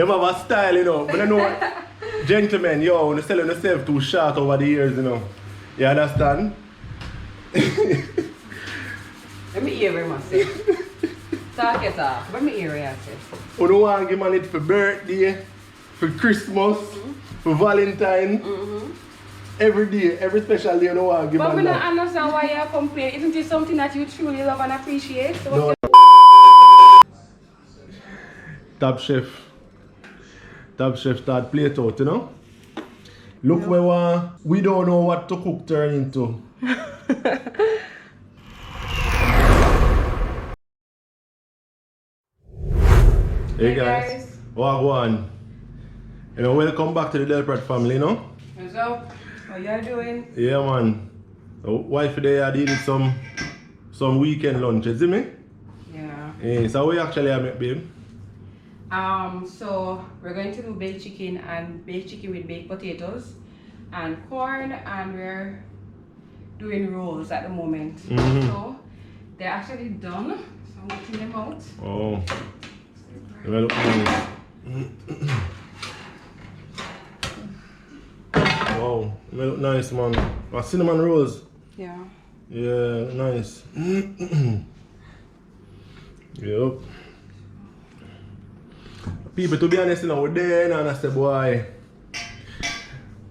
You have a style, you know. But I know, gentlemen, yo, you're selling yourself too short over the years, you know. You understand? Let me hear him say. Talk it off. Let me hear him say. You don't want to give man it for birthday, for Christmas, for Valentine. Every day, every special day, you don't want to give man that. But I don't understand why you complain. Isn't it something that you truly love and appreciate? So no. Top chef start plate out, you know? Look where we don't know what to cook turn into. Hey guys, Wagwan. You know, welcome back to the Delprat family, you know? What's up? How you doing? Yeah man. So, wife today I did some weekend lunch, you see me? Yeah. So we actually make, babe? So we're going to do baked chicken with baked potatoes and corn, and we're doing rolls at the moment. So they're actually done. So I'm getting them out. Oh. They look nice. Wow, they look nice, man. Cinnamon rolls. Yeah. Yeah, nice. Yep. People, to be honest, you know, we're there and I say, boy,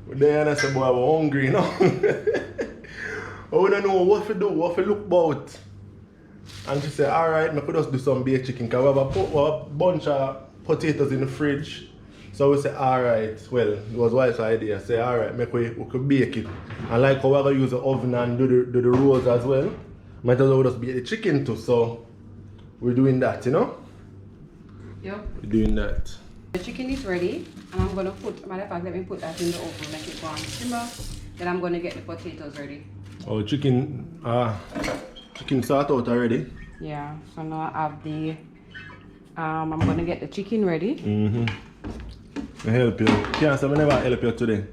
we're hungry, you know. We don't know what to do, what to look about. And she said, alright, I could just do some baked chicken because we have a bunch of potatoes in the fridge. So we said, alright, well, it was wife's idea. Say, alright, we could bake it. And like how we're going to use the oven and do the rolls as well, might as well just bake the chicken too. So we're doing that, you know? Yep. We're doing that. The chicken is ready, and I'm going to put, matter of fact, let me put that in the oven, make it go on simmer. Then I'm going to get the potatoes ready. Oh, chicken sort out already? Yeah, so now I have the, I'm going to get the chicken ready. I help you. Can't say I never help you today.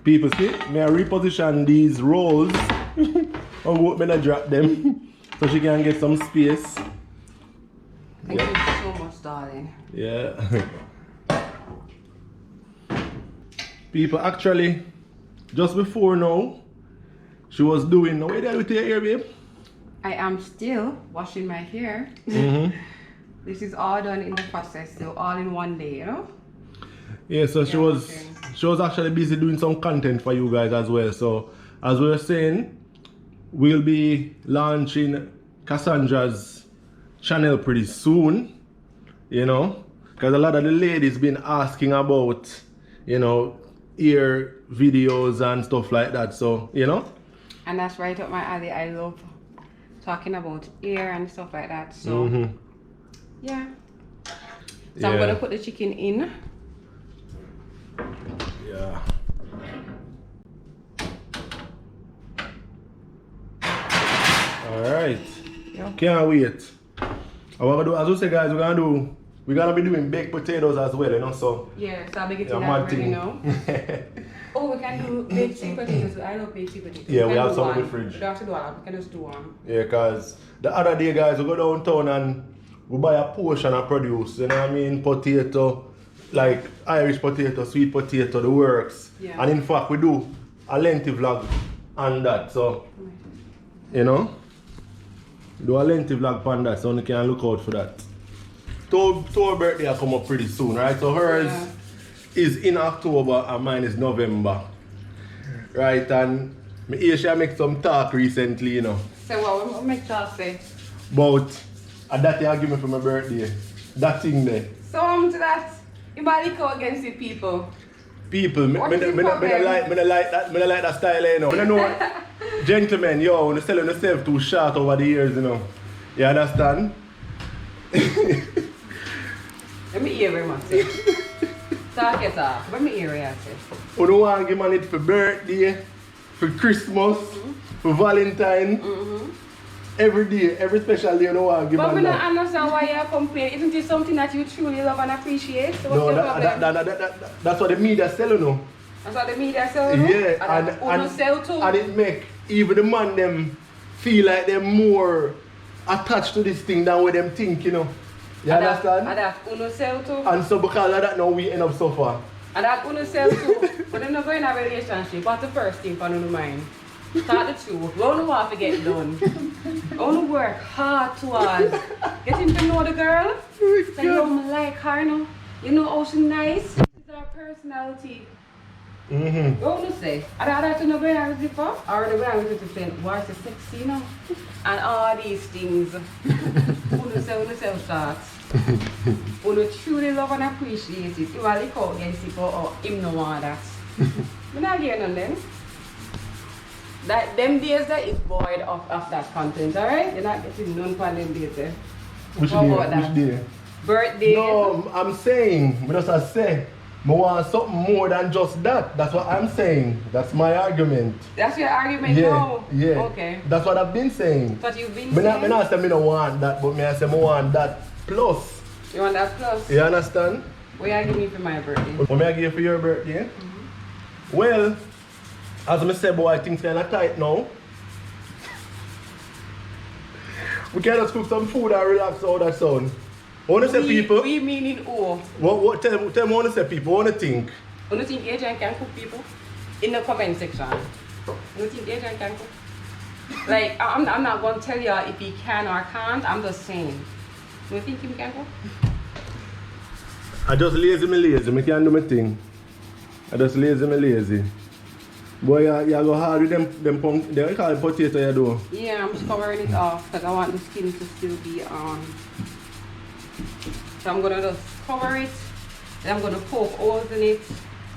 People see, may I reposition these rolls and go up and drop them so she can get some space. Thank you so much, darling. Yeah. People, actually, just before now, she was doing, what are you doing with your hair, babe? I am still washing my hair. This is all done in the process, so all in one day, you know? Yeah, so she was actually busy doing some content for you guys as well. So as we were saying, we'll be launching Cassandra's channel pretty soon, you know, because a lot of the ladies been asking about, you know, ear videos and stuff like that. So, you know. And that's right up my alley. I love talking about ear and stuff like that. So yeah. So I'm gonna put the chicken in. Yeah. Alright. Yep. Can't wait. As we say guys, we're gonna be doing baked potatoes as well, you know, so yeah, so I'll be getting that ready now. Oh, we can do baked sweet potatoes. I love baked sweet potatoes. Yeah, we have some in the fridge. We don't have to do all that, we can just do one. Yeah, because the other day guys, we go downtown and we buy a portion of produce, you know what I mean? Potato, like Irish potato, sweet potato, the works. Yeah. And in fact, we do a lengthy vlog on that, so, you know, do a lengthy vlog on that, so you can look out for that. Her birthday will come up pretty soon, right? So hers is in October and mine is November, right? And me hear she make some talk recently, you know. So what make talk say? About that you give me for my birthday, that thing there. So to that, you might go against the people. People, me like that style, you know. I know, gentlemen, yo, you're selling yourself too short over the years, you know. You understand? Let me hear him say. Talk it off. Let me hear him say. You don't want to give man it for birthday, for Christmas, for Valentine. Every day, every special day, you don't want to give man that. But I don't understand why you complain. Isn't it something that you truly love and appreciate? So what's your problem? That's what the media sell, you know. That's what the media sell, you know? Yeah, and sell too. And it make even the man them feel like they're more attached to this thing than what them think, you know. You understand? And that uno sell too. And so because of that now we end up suffer. And that uno sell too. But then not going in a relationship. What's the first thing on your mind? Start the truth. We only want to get done. Only work hard towards getting to know the girl. Say, yo, I like her, no? You know how she's nice? This is her personality. Mm-hmm. What would you say? I don't to know where I was before. Or the way I was to say, why is sexy, you know? And all these things. Uno say starts. Uno truly love and appreciate it. You are look out against people or him no want that. We're not getting on them. That them days that is void of that content, alright? You're not getting none for them days there. Which day? Birthday. No, I'm saying, I say, I want something more than just that. That's what I'm saying. That's my argument. That's your argument? Yeah, No. yeah. Okay. That's what I've been saying. But you've been saying? I not say I don't want that, but I say I want that plus. You want that plus? You understand? What are you giving me for my birthday? What I give you for your birthday? Well, as I said, boy, things kind of tight now. We can just cook some food and relax all that sound. I want to say people. We meaning who? Tell me what I want to say people. What do you think? Do you think Adrian can cook people? In the comment section. Do you think Adrian can cook? Like, I'm not going to tell you if he can or can't. I'm just saying. Do you think he can cook? I just lazy. I can't do my thing. I just lazy. Boy, you go hard with them they call it potato you do. Yeah, I'm just covering it off because I want the skin to still be on. So I'm gonna just cover it. Then I'm gonna poke holes in it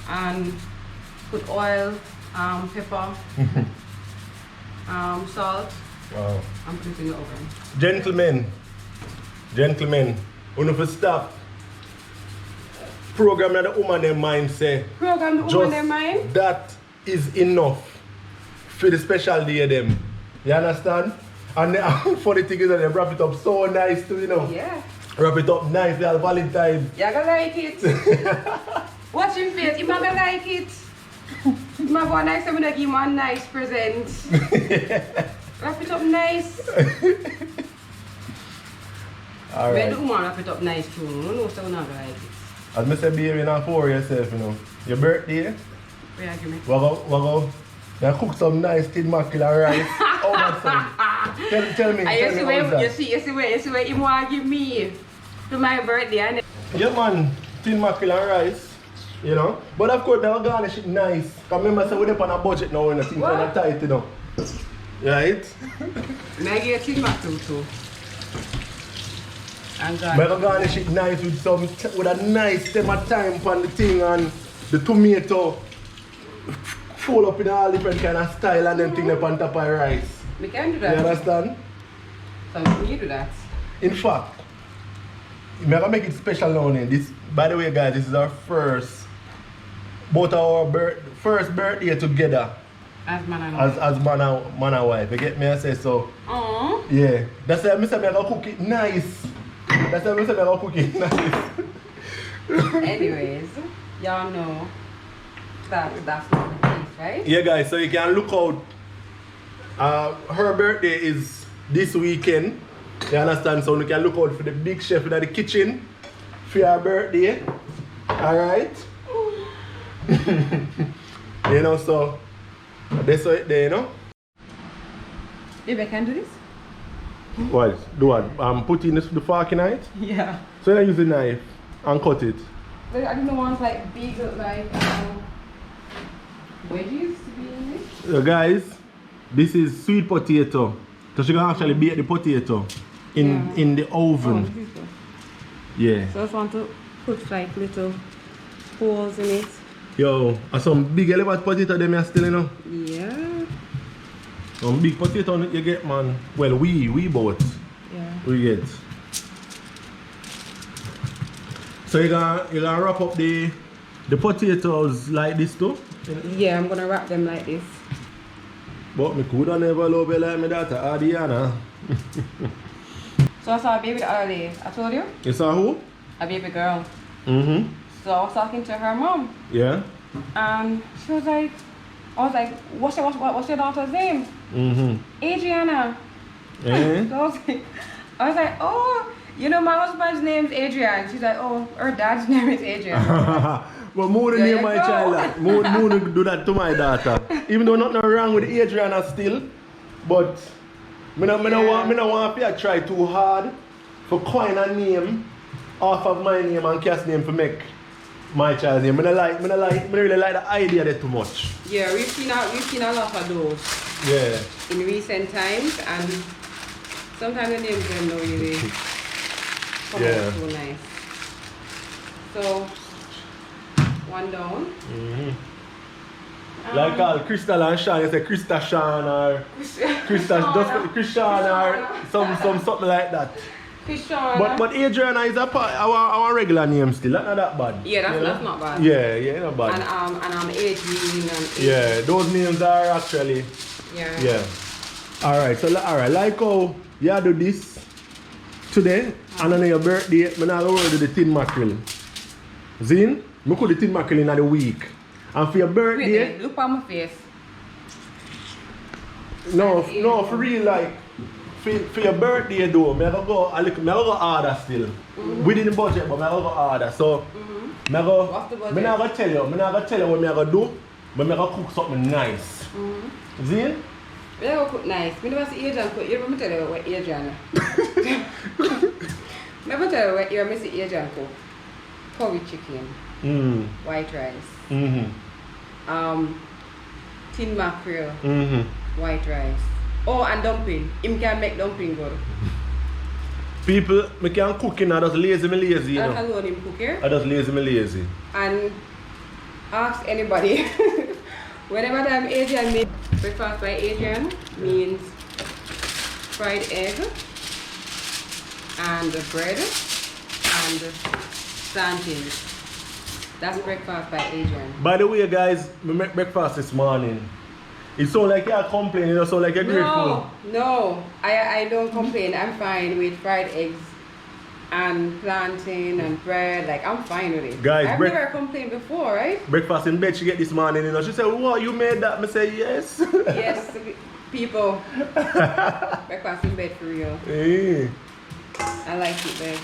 and put oil, pepper, salt. Wow. And put it in the oven. Gentlemen, you have to stop. Program that the woman their mind say. Program the woman their mind? That is enough for the special day them. You understand? And the funny thing is that they wrap it up so nice too, you know. Yeah. Wrap it up nice, they have Valentine's. You're gonna like it. Watch him face, you're gonna like it. You're gonna nice, I'm gonna give him a nice present. Wrap it up nice. Alright. When the woman wrap it up nice too, you know so you're not gonna like it. As I said, baby, not for yourself, you know. Your birthday, we go cook some nice tin mackerel rice. Oh, my son. Tell me. You see where you want to give me to my birthday. And yeah, man, tin mackerel and rice, you know. But of course, they'll garnish it nice. Because remember, so we're on a budget now and things kind of tight, you know. Right? May I get tin mackerel too? I'm gonna garnish it nice with a nice stem of thyme on the thing and the tomato fold up in all different kind of style and then thing up on top of rice. We can do that. You understand? So can you do that? In fact, I'm gonna make it special now. This, by the way, guys, this is our first birthday together. As man and wife. As man and wife. You get me? I say so. Aww. Yeah. That's why I say I'm gonna cook it nice. That's why I say I'm gonna cook it nice. Anyways, y'all know that's not the case, right? Yeah, guys, so you can look out. Her birthday is this weekend. You understand? So you can look out for the big chef in the kitchen for her birthday. Alright? You know, so that's it there, you know? Baby, I can do this? What? Do what? Put in the fork in it? Yeah. So you use the knife and cut it. But I didn't want like big like wedges to be in it. Guys, this is sweet potato. So she can actually bake the potato in the oven. Oh, this is good. Yeah. So I just want to put like little holes in it. Yo, some big elephant potato them are still, you know? Yeah. Some big potato you get, man. Well, we both. Yeah. We get. So you're gonna wrap up the potatoes like this too? Yeah, I'm gonna wrap them like this. But me coulda never love you like my daughter Adiana. So I saw a baby the other day. I told you? You saw who? A baby girl. Mm-hmm. So I was talking to her mom. Yeah. And she was like, what's your daughter's name? Mm-hmm. Adriana. Eh? So I was like, oh, You know, my husband's name's Adrian. She's like, oh, her dad's name is Adrian. But more than name my child that. More do that to my daughter. Even though nothing wrong with Adriana still, but I don't want to try too hard for coin a name off of my name and Cass name to make my child's name. I really like the idea there too much. Yeah, we've seen a lot of those. Yeah. In recent times, and sometimes the names don't know really come out so nice. So one down. Like all Crystal and Sean, you say Krista Sean or Christian or something like that. Christian. But Adriana is our regular name still. That's not that bad. Yeah, that's not bad. Yeah, not bad. And Adrian and yeah, those names are actually. Yeah. Alright, like how you do this today, and on your birthday, I'm not going to do the tin mackerel. Zin, I could do the tin mackerel in a week. And for your birthday. Wait, look at my face. No, for real, like, for your birthday though, I'm going to go order still. Within the budget, but I'm going to go order. So, what's the budget? I'm not going to tell you what I'm going to do, but I'm going to cook something nice. Zin? We don't cook nice. We never see Adrian cook. Let me tell you what Adrian. Let me tell you what you see Adrian cook. Curry chicken, white rice, tin mackerel, white rice. Oh, and dumpling. Him can make dumpling good. People, I can cook and I just lazy, you know. That alone him cook here. I just lazy. And ask anybody. Whenever time Adrian made breakfast by Adrian means fried egg and bread and plantains. That's breakfast by Adrian. By the way, guys, we make breakfast this morning. It sounds like you're complaining, it sounds like you're grateful. No, I don't complain. I'm fine with fried eggs and plantain and bread. Like, I'm fine with it. Guys, I've never complained before, right? Breakfast in bed she get this morning, you know. She said, what, you made that? I say, yes. Yes, people. Breakfast in bed for real. Hey. I like it, babe.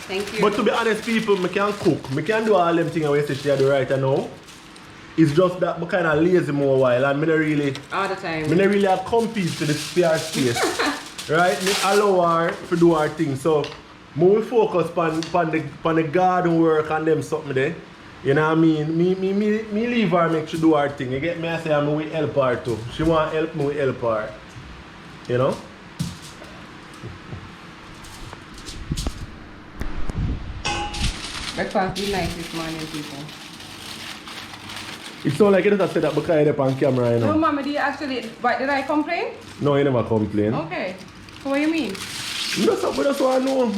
Thank you. But to be honest, people, I can cook. I can do all them things I say she do right now. It's just that I kind of lazy more while and I don't really... All the time. I don't really have compete to the spare space. Right? I allow her to do her thing. So, I will focus on the garden work and them something there. You know what I mean? Me leave her make she do her thing. You get me? I say I'm going to help her too. She want to help me, we help her. You know? Breakfast be nice this morning, people. It sounds like you just said that because you're on camera, you know. No, Mama, did you actually... But did I complain? No, you never complain. Okay. So what do you mean? We just want to know. I'm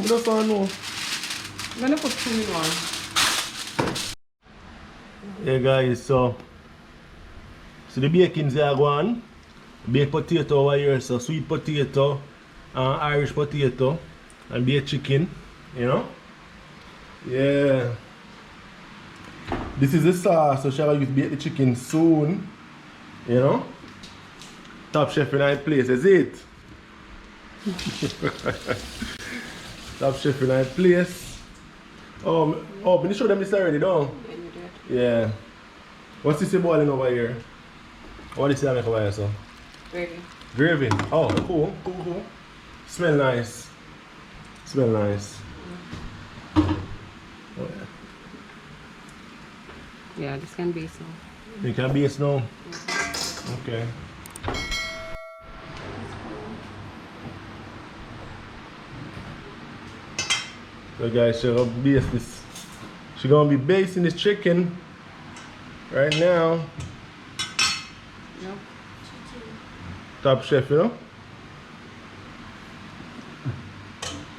going to put 2 in 1. Yeah, guys, so the bakings are going. Baked potato over here, so sweet potato, Irish potato, and baked chicken, you know. Yeah. This is the sauce, so shall I bake the chicken soon, you know. Top chef in our place, is it? Top chef in our place. Oh, can you show them this already, don't? Yeah. What's this boiling over here? What is that make over here, so? Gravy. Gravy. Oh, cool. Smell nice. Oh, yeah. Yeah, this can be so. You can base now? Okay. So guys, she's gonna base this. She's gonna be basting this chicken right now. Yep. Top chef, you know?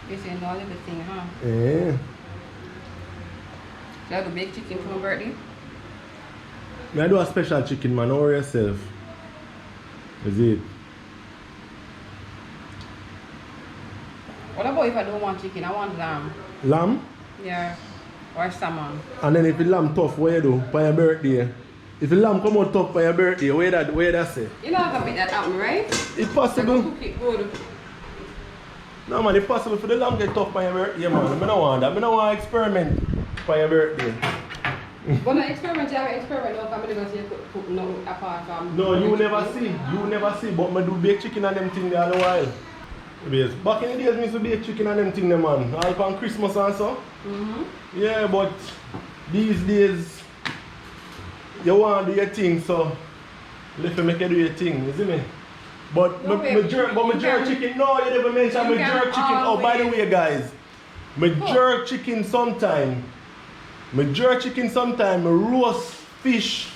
You're saying all everything, huh? Yeah. You have a baked chicken for my birthday? I do a special chicken, man. Don't worry yourself. Is it? What about if I don't want chicken? I want lamb. Lamb? Yeah. Or salmon. And then if the lamb tough, what you do for your birthday? If the lamb come out tough for your birthday, where that say? You know I can make that happen, right? It's possible. Cook it good. No man, if possible for the lamb get tough for your birthday, man. I don't want that. I don't want to experiment for your birthday. But no experiment, you have an experiment no family because you cook no apart from. No, you never see. You never see. But I do baked chicken and them things all the while. Because back in the days, I used to bake chicken and them things, man. All on Christmas and so. Yeah, but these days, you want to do your thing, so let me make you do your thing, you see me? But no, my jerk chicken, no, you never mentioned my jerk chicken. Oh, by the way, guys, my jerk chicken sometime. My jerk chicken sometime, my roast fish,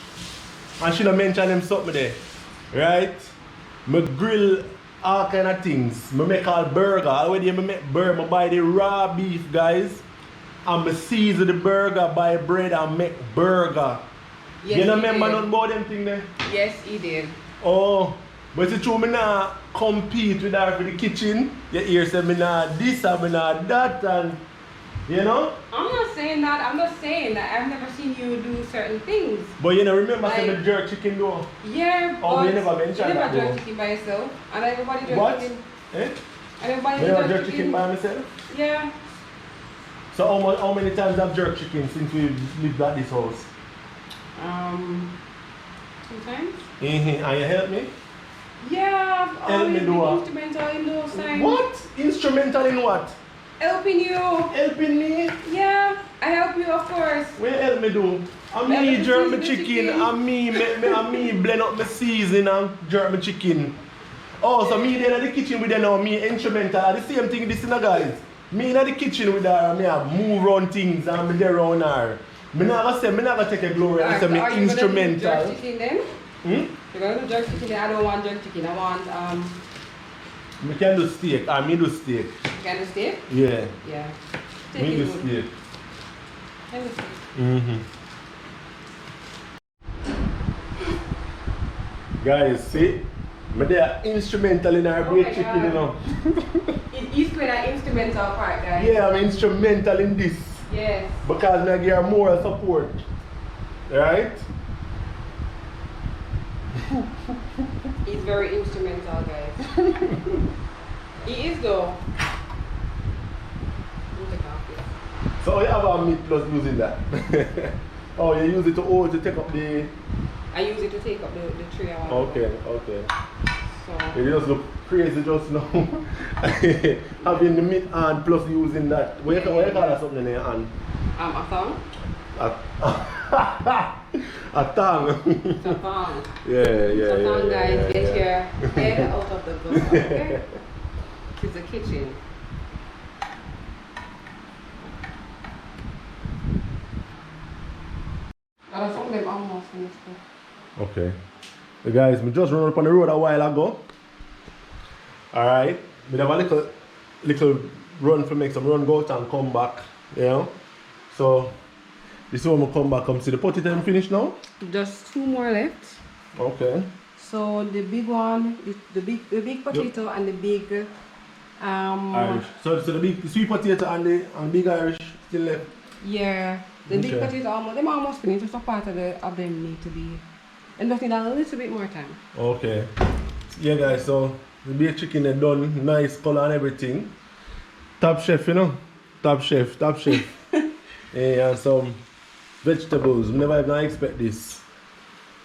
and she don't mention them something there, right? My grill all kind of things. I make all burger. Already I make burger. I buy the raw beef, guys, and I season the burger, buy bread and make burger. Yes, you don't remember nothing about them thing there? Yes, he did. Oh, but it's true, I not compete with her for the kitchen. You hear say me not this and me not that, and you know? I'm not saying that. I'm just saying that I've never seen you do certain things. But you know, remember like, saying the jerk chicken though? Yeah, oh, but you never mentioned you that never jerk though. chicken by yourself. And everybody jerk What? chicken. Eh? And everybody never jerk chicken by myself? Yeah. So how many times have jerk chicken since we've lived at this house? 2 times. And you help me? Yeah, I've Help me always do been what? instrumental in those times. What? Instrumental in what? Helping you. Helping me? Yeah, I help you of course. What you help me do? I me jerk my chicken, and me blend up my seasoning and jerk my chicken. Oh, so me there in the kitchen with them now, me instrumental. The same thing this in guys. Me in the kitchen with her and me have move around things and me there around her. Me not gonna take a glory and say me instrumental. Jerk chicken then? Hmm? You're gonna do jerk chicken. I don't want jerk chicken. I want Me can do steak. I me do steak. You can do steak? Yeah. Yeah. Me do steak. Can do steak. Guys, see? Me there instrumental in our baked chicken, you know. You play that instrumental part, guys. Yeah, I'm instrumental in this. Yes. Because I give her moral support. Right? He's very instrumental, guys. He is though. So you have a meat plus using that. Oh, you use it to take up the. I use it to take up the tray. Okay, okay. So It just look crazy just now. Having the meat hand plus using that. What you call that something in your hand? a thong. A tongue. It's a thong. Yeah. It's a thong, guys. Yeah. Get your head out of the book. Okay? It's a kitchen. I found them almost finished. Okay. The guys, we just run up on the road a while ago. Alright. We have a little run to make some run go out and come back. You know? So this one will come back, come see the potato and finish now? Just 2 more left. Okay. So the big one, the big potato and the big Irish. So the sweet potato and the big Irish still left. Yeah. The big potato almost finished. Just a part of them need to be. And just need a little bit more time. Okay. Yeah guys, so the baked chicken is done, nice color and everything. Top chef, you know? Top chef. Yeah, and some vegetables. We never even expect this.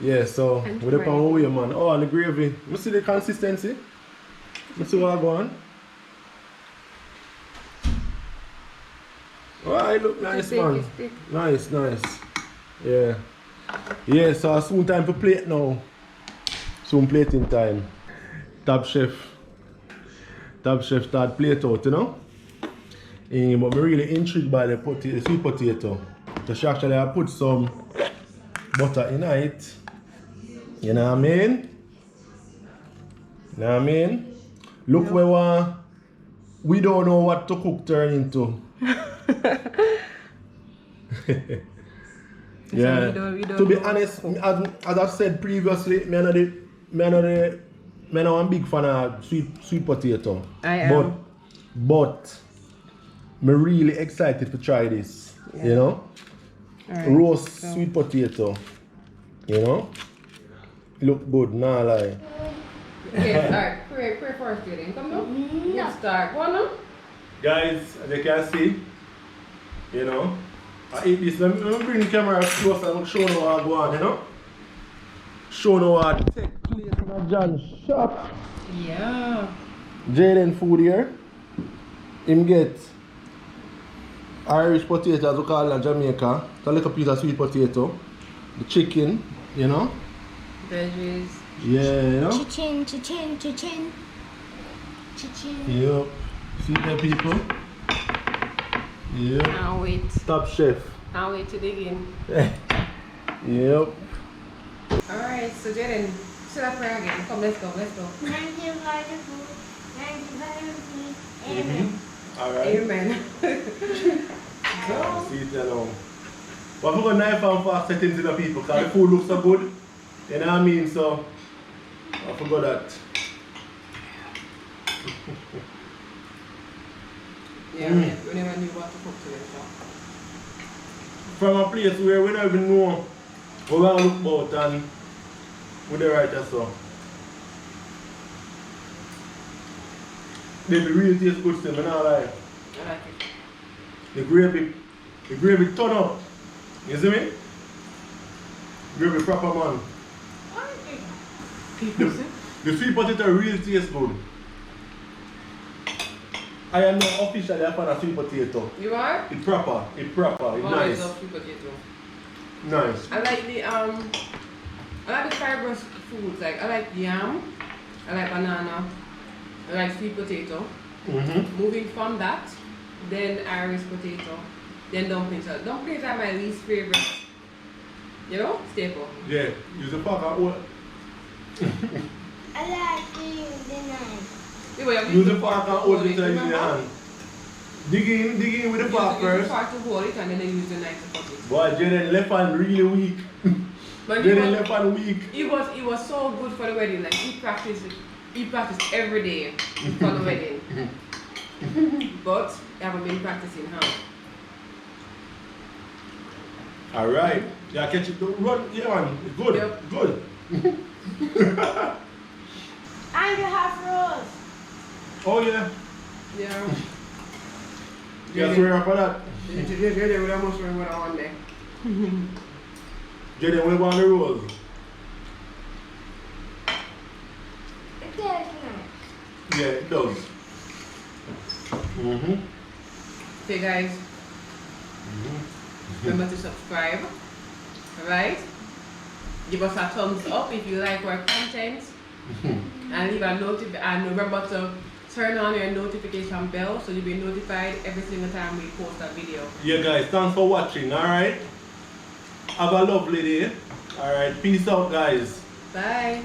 Yeah, so with the pan way, man. Oh, and the gravy. You see the consistency? You see what I go on? Oh, it look nice, man. Nice. Yeah. Yeah, so soon time for plate now. Soon plating time. Top chef start plate out, you know? But I'm really intrigued by the sweet potato. So she actually I put some butter in it. You know what I mean? Look where we don't know what to cook turn into. Yeah. So we don't to be know. honest, as I've said previously, I'm not a big fan of sweet potato. I am. But I'm really excited to try this. Yeah. You know? Right, Roast sweet potato. You know? Look good, nah lie. Okay, alright. Pray for us, then. Come on. Let's start. Go on now. Guys, as you can see, you know, I eat this. Let me bring the camera close and show you what I go on, you know. Show you what take place in a John's shop. Yeah. Jaden food here. Him get Irish potato, as we call it in Jamaica. It's a little piece of sweet potato. The chicken, you know. Veggies. Yeah, you know. Cha-chin, cha-chin, cha-chin. Cha-chin. Yep. See the people? Yep. Can't wait. Top chef. Can't wait to dig in. Yep. Alright, so Jaden, say that prayer again. Come, let's go, let's go. Thank you for the food. Thank you for the food. Amen. Alright. Amen. See it along. But we're going to knife and fork settings in the people because the food looks so good. You know what I mean? So, I forgot that. Yeah, we never knew what to cook today, so. From a place where we don't even know what we're going to look about and with the right so. They really taste good still, I'm not lying. I like it. The gravy turn up. You see me? Gravy proper man. The sweet potato really tastes good. I am not officially a fan of sweet potato. You are? It's proper, it's I nice. love sweet potato. Nice. I like the fibrous foods, like I like yam, I like banana, I like sweet potato. Moving from that, then Irish potato, then dumplings. So dumplings are my least favorite, you know, staple. Yeah, use the pack of what? I like to use the knife. Use the pack and hold it in your hand. Dig in with the pack first. Use the pack to hold it and then use the knife to cut it. Boy, Jaden left hand really weak. But Jaden left hand weak. It was so good for the wedding. Like he practiced every day for the wedding. But I haven't been practicing how. Alright. Yeah, catch it. Run, yeah man. It's good. Yep. Good. And you have rolls. Oh yeah. Yeah. Yeah, swear for that. Jaden with a mushroom with on there. Jaden, what about the rolls? It tastes nice. Yeah, it does. Okay guys, remember to subscribe, alright? Give us a thumbs up if you like our content, and leave a and remember to turn on your notification bell so you'll be notified every single time we post a video. Yeah guys, thanks for watching, alright? Have a lovely day. Alright, peace out guys. Bye.